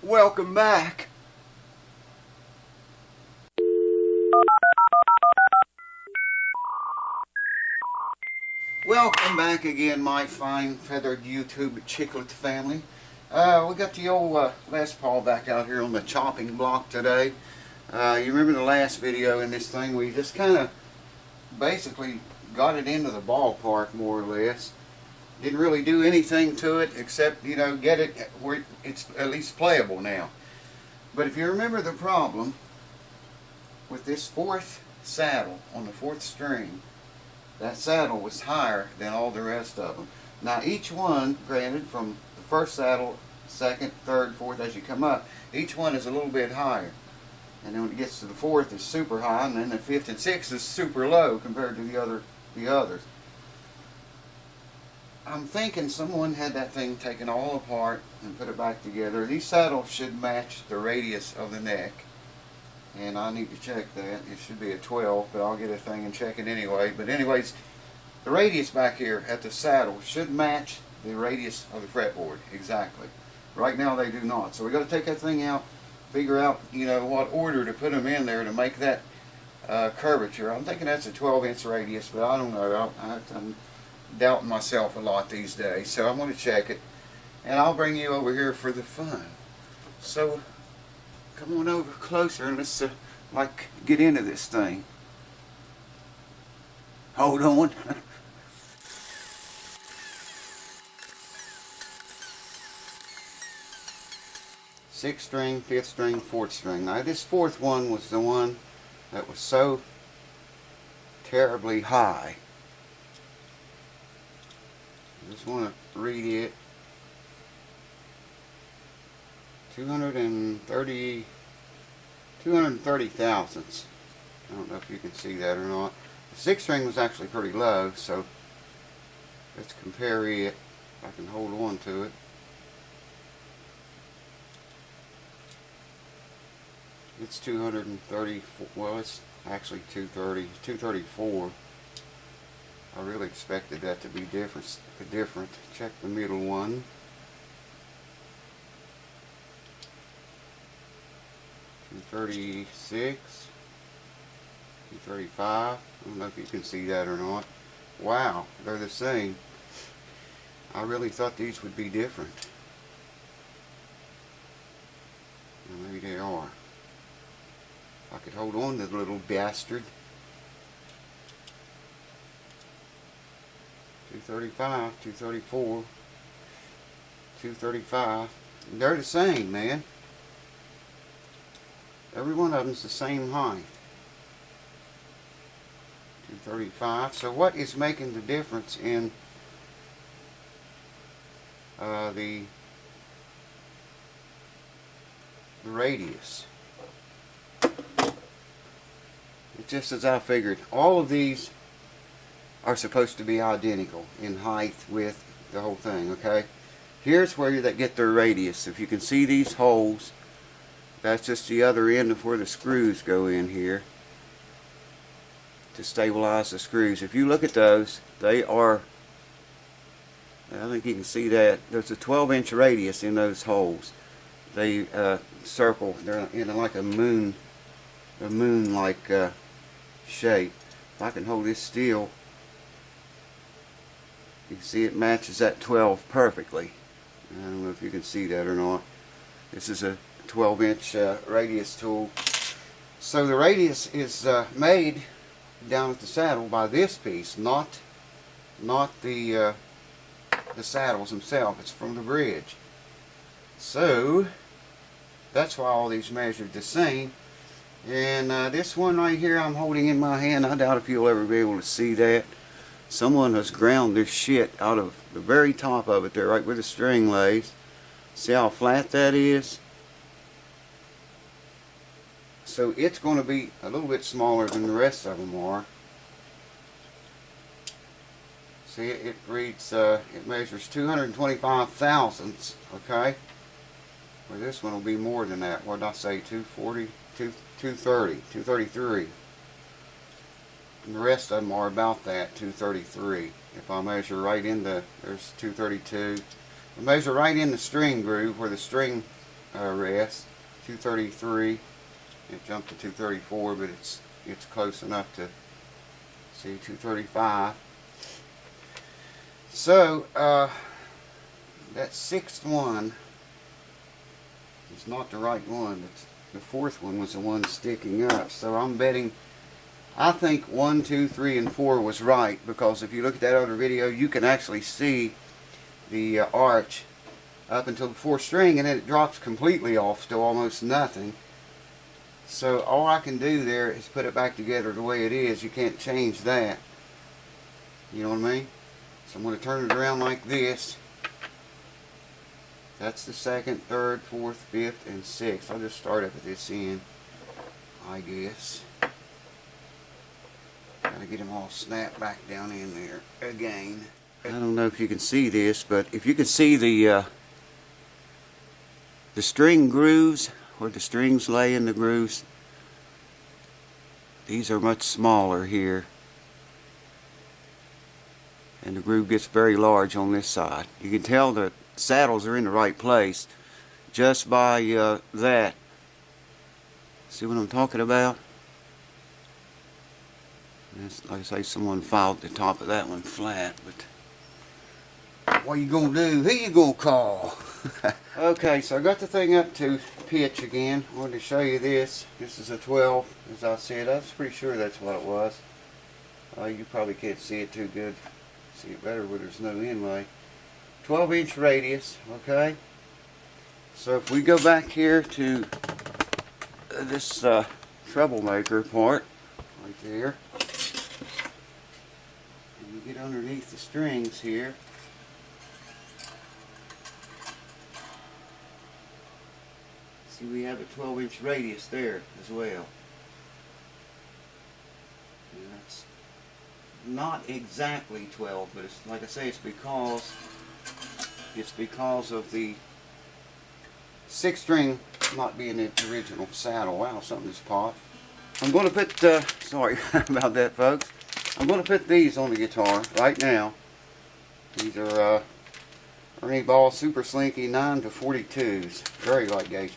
Welcome back. Welcome back again, my fine feathered YouTube chiclet family. We got the old Les Paul back out here on the chopping block today. You remember the last video in this thing, we just kind of basically got it into the ballpark more or less. Didn't really do anything to it except, you know, get it where it's at least playable now. But if you remember the problem with this fourth saddle on the fourth string, that saddle was higher than all the rest of them. Now each one, granted, from the first saddle, second, third, fourth, as you come up, each one is a little bit higher. And then when it gets to the fourth, it's super high, and then the fifth and sixth is super low compared to the others. I'm thinking someone had that thing taken all apart and put it back together. These saddles should match the radius of the neck, and I need to check that. It should be a 12, but I'll get a thing and check it anyway. But anyways, the radius back here at the saddle should match the radius of the fretboard exactly. Right now they do not. So we got to take that thing out, figure out, you know, what order to put them in there to make that curvature. I'm thinking that's a 12-inch radius, but I don't know. I'm doubting myself a lot these days, so I'm going to check it, and I'll bring you over here for the fun. So come on over closer and let's like get into this thing. Hold on. Sixth string, fifth string, fourth string. Now this fourth one was the one that was so terribly high. I just want to read it. 230 thousandths. I don't know if you can see that or not. The sixth string was actually pretty low, so let's compare it. If I can hold on to it. It's 234. Well, it's actually 234. I really expected that to be different. Check the middle one. 236, 235. I don't know if you can see that or not. Wow, they're the same. I really thought these would be different. Well, maybe they are. If I could hold on to the little bastard. 235, 234, 235. They're the same, man. Every one of them's the same height. 235. So what is making the difference in the radius? It's just as I figured. All of these are supposed to be identical in height, width, the whole thing, okay? Here's where they get their radius. If you can see these holes, that's just the other end of where the screws go in here to stabilize the screws. If you look at those, they are, I think you can see that, there's a 12-inch radius in those holes. They circle, they're in like a moon-like shape. If I can hold this still, you can see it matches that 12 perfectly. I don't know if you can see that or not. This is a 12-inch radius tool. So the radius is made down at the saddle by this piece, not the saddles themselves. It's from the bridge. So that's why all these measured the same. And this one right here I'm holding in my hand, I doubt if you'll ever be able to see that. Someone has ground this shit out of the very top of it there, right where the string lays. See how flat that is? So it's going to be a little bit smaller than the rest of them are. See, it reads, it measures 225 thousandths, okay? Well, this one will be more than that. What did I say? 240, 230, 233. And the rest of them are about that, 233. If I measure right in the, there's 232. I measure right in the string groove where the string rest. 233. It jumped to 234, but it's close enough to see 235. So that sixth one is not the right one. The fourth one was the one sticking up. So I'm betting, I think 1, 2, 3, and 4 was right, because if you look at that other video, you can actually see the arch up until the fourth string, and then it drops completely off to almost nothing. So all I can do there is put it back together the way it is. You can't change that. You know what I mean? So I'm going to turn it around like this. That's the second, third, fourth, fifth, and sixth. I'll just start up at this end, I guess. Gotta get them all snapped back down in there again. I don't know if you can see this, but if you can see the string grooves, where the strings lay in the grooves, these are much smaller here. And the groove gets very large on this side. You can tell the saddles are in the right place just by that. See what I'm talking about? That's, like I say, someone filed the top of that one flat, but what you gonna do? Who you gonna call? Okay, so I got the thing up to pitch again. I wanted to show you this. This is a 12, as I said. I was pretty sure that's what it was. You probably can't see it too good. See it better where there's no inlay. 12-inch radius, okay? So if we go back here to this troublemaker part, right there, and you get underneath the strings here, see we have a 12-inch radius there as well. And that's not exactly 12, but it's, like I say, it's because of the sixth string not being the original saddle. Wow, something just popped. I'm going to put, sorry about that, folks. I'm going to put these on the guitar right now. These are Ernie Ball Super Slinky 9 to 42s, very light gauge.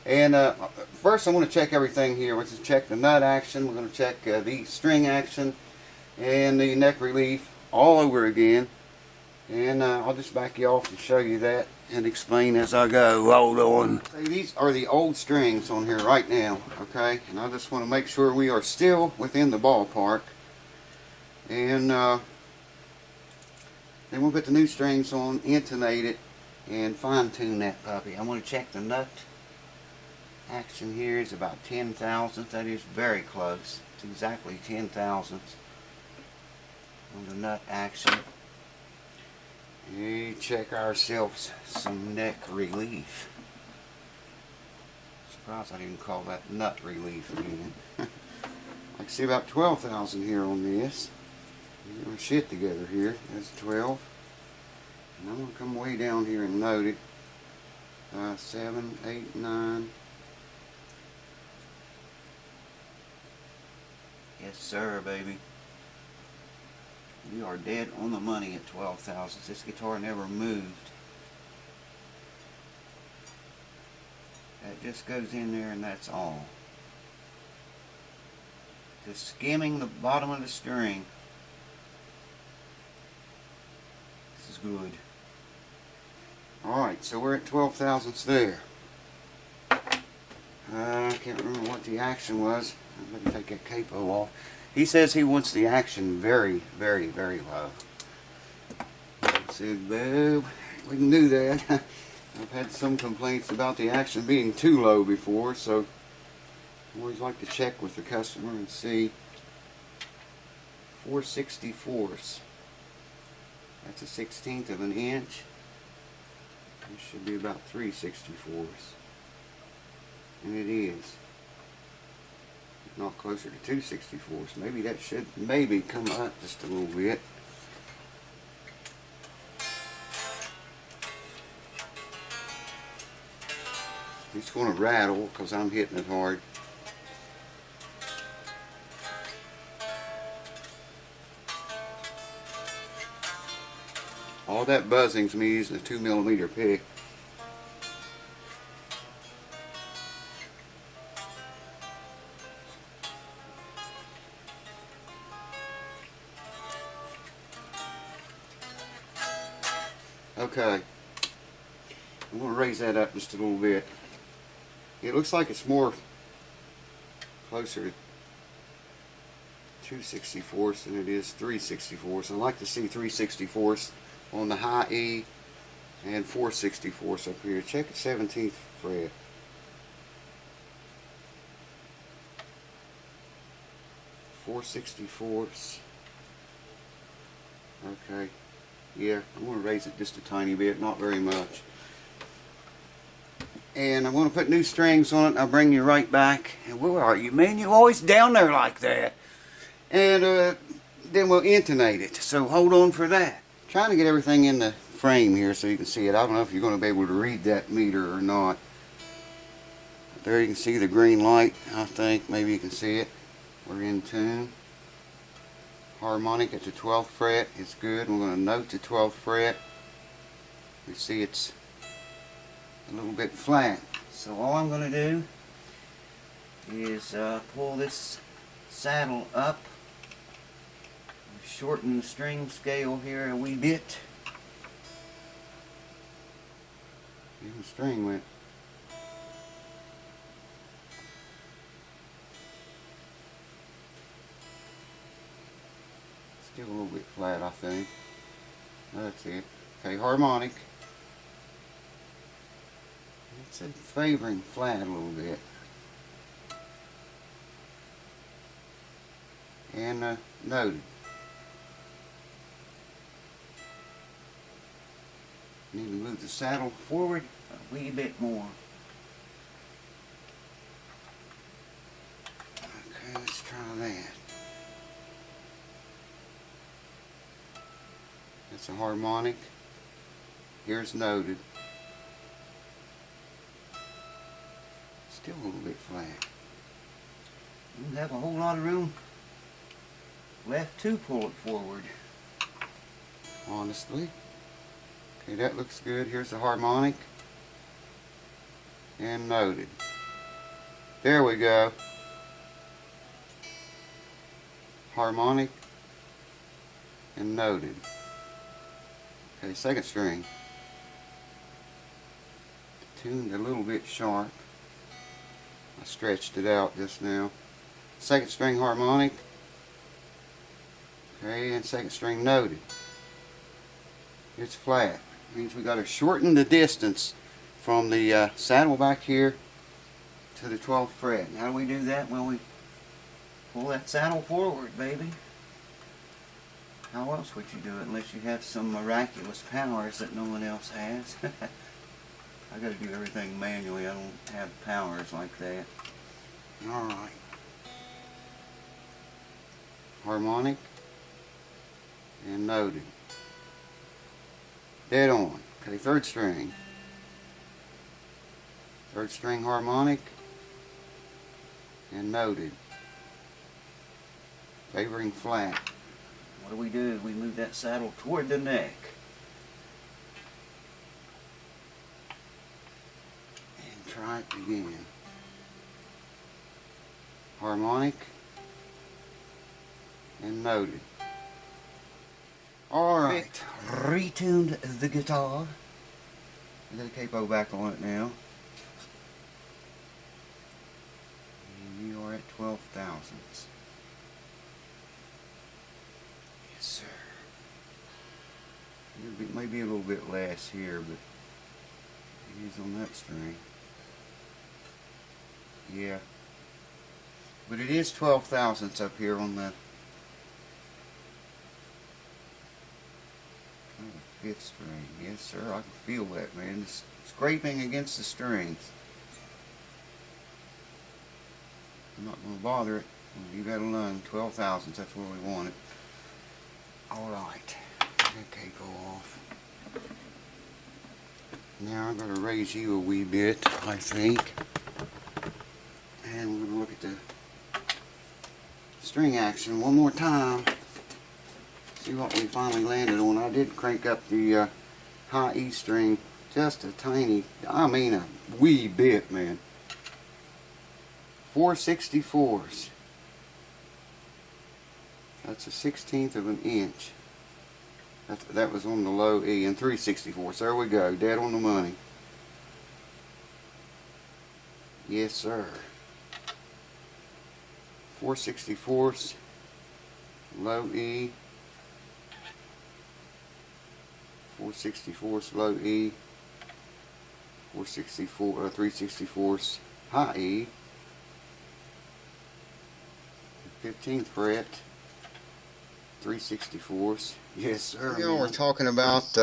And first I'm going to check everything here. We're going to check the nut action, we're going to check the string action, and the neck relief all over again. And I'll just back you off and show you that and explain as I go. Hold on. These are the old strings on here right now, okay? And I just want to make sure we are still within the ballpark. And then we'll put the new strings on, intonate it, and fine tune that puppy. I want to check the nut action here. Is about 10 thousandths. That is very close. It's exactly 10 thousandths on the nut action. And check ourselves some neck relief. Surprised I didn't call that nut relief again. I can see about 12,000 here on this. Get my shit together here. That's 12. And I'm going to come way down here and note it. 7, 8, 9. Yes, sir, baby. We are dead on the money at 12 thousandths. This guitar never moved. That just goes in there and that's all. Just skimming the bottom of the string. This is good. Alright, so we're at 12 thousandths there. I can't remember what the action was. Let me take that capo off. He says he wants the action very, very, very low. I said, well, we can do that. I've had some complaints about the action being too low before, so I always like to check with the customer and see. 4/64. That's a 1/16 of an inch. It should be about 3/64. And it is. Not closer to 2/64. Maybe that should come up just a little bit. It's going to rattle because I'm hitting it hard. All that buzzing's me using a 2mm pick. Okay. I'm going to raise that up just a little bit. It looks like it's more closer to 2/64 than it is 3/64. I like to see 3/64 on the high E and 4/64 up here. Check the 17th fret. Four 64ths. Okay. Yeah, I'm going to raise it just a tiny bit, not very much. And I'm going to put new strings on it. I'll bring you right back. And where are you, man? You're always down there like that. And then we'll intonate it. So hold on for that. Trying to get everything in the frame here so you can see it. I don't know if you're going to be able to read that meter or not. There you can see the green light, I think. Maybe you can see it. We're in tune. Harmonic at the 12th fret is good. We're going to note the 12th fret. You see it's a little bit flat. So all I'm going to do is pull this saddle up, shorten the string scale here a wee bit. Even string went. Still a little bit flat, I think. That's it. Okay, harmonic. It's favoring flat a little bit. And noted. Need to move the saddle forward a wee bit more. Okay, let's try that. That's a harmonic. Here's noted. Still a little bit flat. You don't have a whole lot of room left to pull it forward, honestly. Okay, that looks good. Here's the harmonic. And noted. There we go. Harmonic and noted. Okay, second string. Tuned a little bit sharp. I stretched it out just now. Second string harmonic. Okay, and second string noted. It's flat. Means we got to shorten the distance from the saddle back here to the 12th fret. And how do we do that? Well, we pull that saddle forward, baby. How else would you do it unless you have some miraculous powers that no one else has? I got to do everything manually. I don't have powers like that. All right. Harmonic and noted. Dead on. Okay, third string. Third string harmonic and noted. Favoring flat. What do? We move that saddle toward the neck. And try it again. Harmonic and noted. Alright, retuned the guitar. I got a capo back on it now. And we are at 12 thousandths. Yes, sir. It may be a little bit less here, but it is on that string. Yeah. But it is 12 thousandths up here on the fifth string. Yes, sir. I can feel that, man. It's scraping against the strings. I'm not going to bother it. We'll leave that alone. 12 thousandths. That's where we want it. Alright. Okay, go off. Now I'm going to raise you a wee bit, I think. And we're going to look at the string action one more time. See what we finally landed on. I did crank up the high E string just a tiny, I mean a wee bit, man. 4/64. That's a 1/16 of an inch. That was on the low E and 3/64. There we go, dead on the money. Yes, sir. 4/64, low E. 4/64 low E. 3/64 high E. 15th fret. 3/64. Yes, sir. You know, we're talking about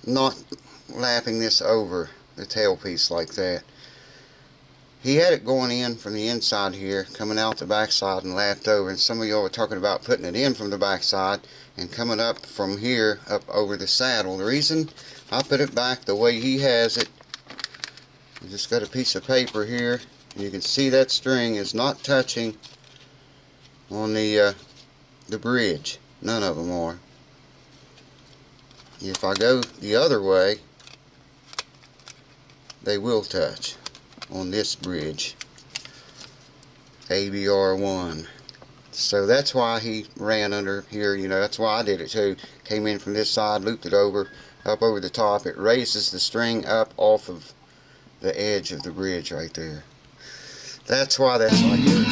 not lapping this over the tailpiece like that. He had it going in from the inside here, coming out the backside and lapped over, and some of y'all were talking about putting it in from the backside and coming up from here up over the saddle. The reason I put it back the way he has it, I just got a piece of paper here, and you can see that string is not touching on the bridge. None of them are. If I go the other way, they will touch on this bridge, ABR1. So that's why he ran under here. You know, that's why I did it too. Came in from this side, looped it over, up over the top. It raises the string up off of the edge of the bridge right there. That's why that's like this.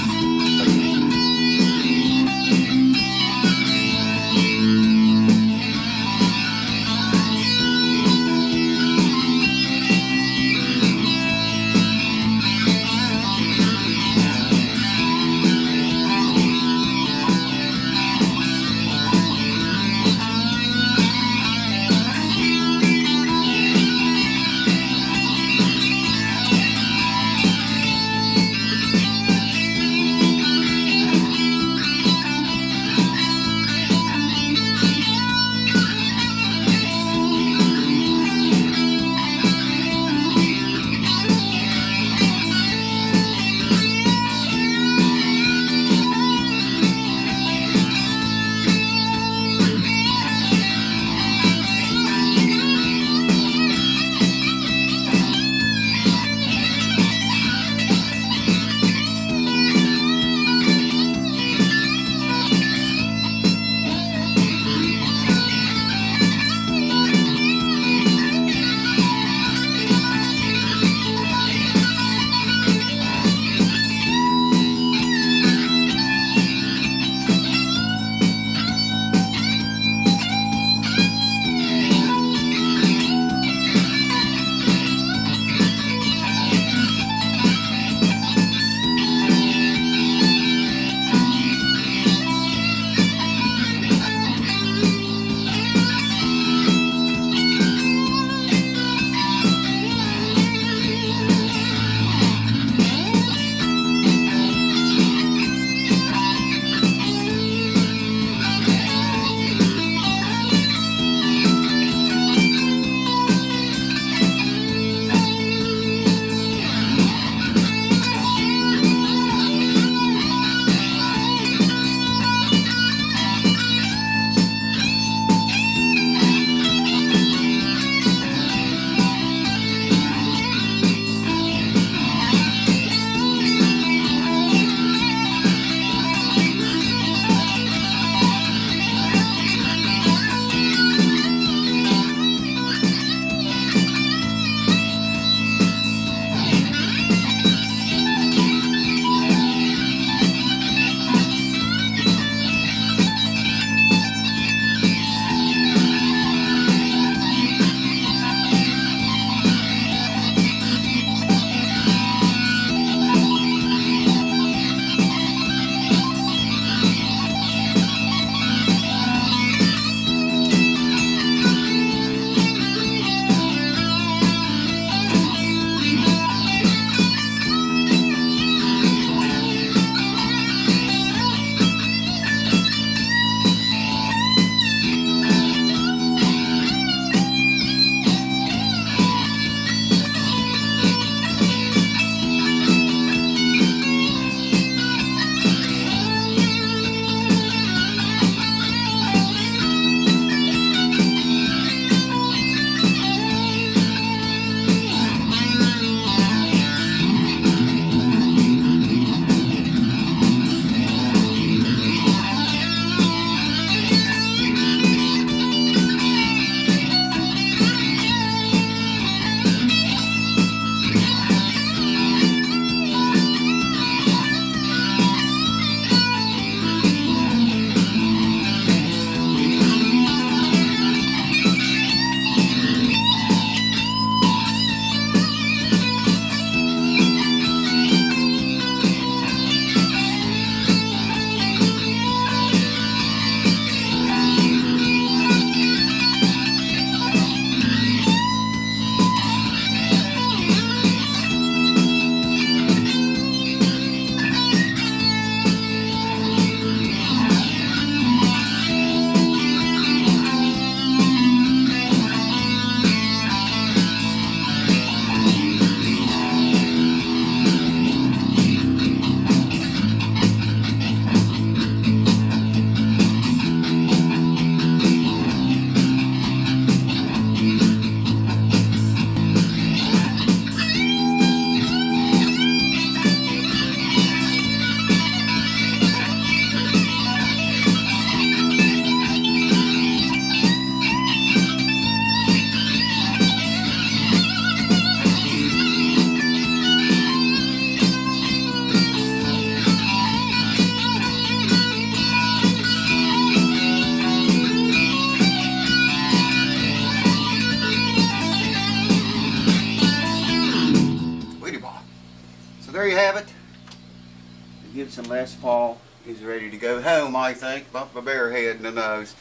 Gibson Les Paul. He's ready to go home, I think. Bumped my bare head in the nose.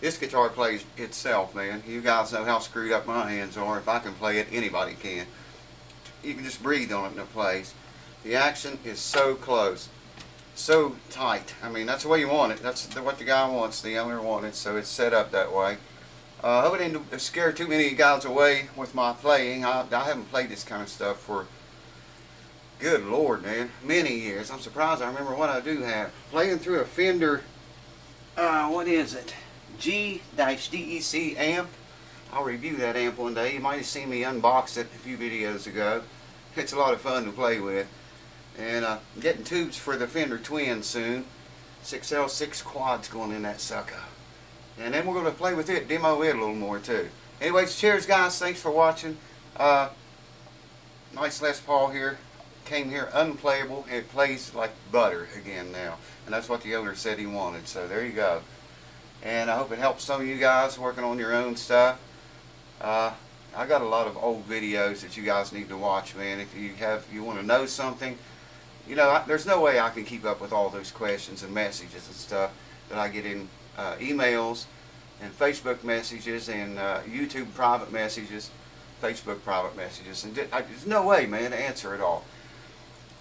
This guitar plays itself, man. You guys know how screwed up my hands are. If I can play it, anybody can. You can just breathe on it and it plays. The action is so close, so tight. I mean, that's the way you want it. That's what the guy wants, the owner wanted, so it's set up that way. I hope I didn't scare too many guys away with my playing. I haven't played this kind of stuff for, good Lord, man, many years. I'm surprised I remember what I do have. Playing through a Fender, what is it? G-DEC amp. I'll review that amp one day. You might have seen me unbox it a few videos ago. It's a lot of fun to play with. And getting tubes for the Fender Twin soon. 6L6 quads going in that sucker. And then we're going to play with it, demo it a little more too. Anyways, cheers guys, thanks for watching. Nice Les Paul here. Came here unplayable. It plays like butter again now. And that's what the owner said he wanted. So there you go. And I hope it helps some of you guys working on your own stuff. I got a lot of old videos that you guys need to watch, man. If you want to know something, you know, there's no way I can keep up with all those questions and messages and stuff that I get in emails and Facebook messages and YouTube private messages, Facebook private messages, and there's no way, man, to answer it all.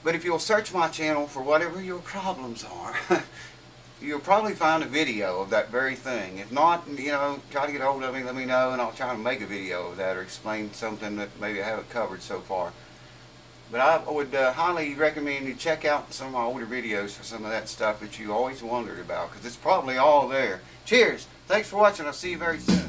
But if you'll search my channel for whatever your problems are, you'll probably find a video of that very thing. If not, you know, try to get a hold of me, let me know, and I'll try to make a video of that or explain something that maybe I haven't covered so far. But I would highly recommend you check out some of my older videos for some of that stuff that you always wondered about, because it's probably all there. Cheers! Thanks for watching. I'll see you very soon.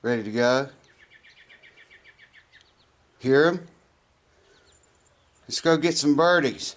Ready to go? Hear them? Let's go get some birdies.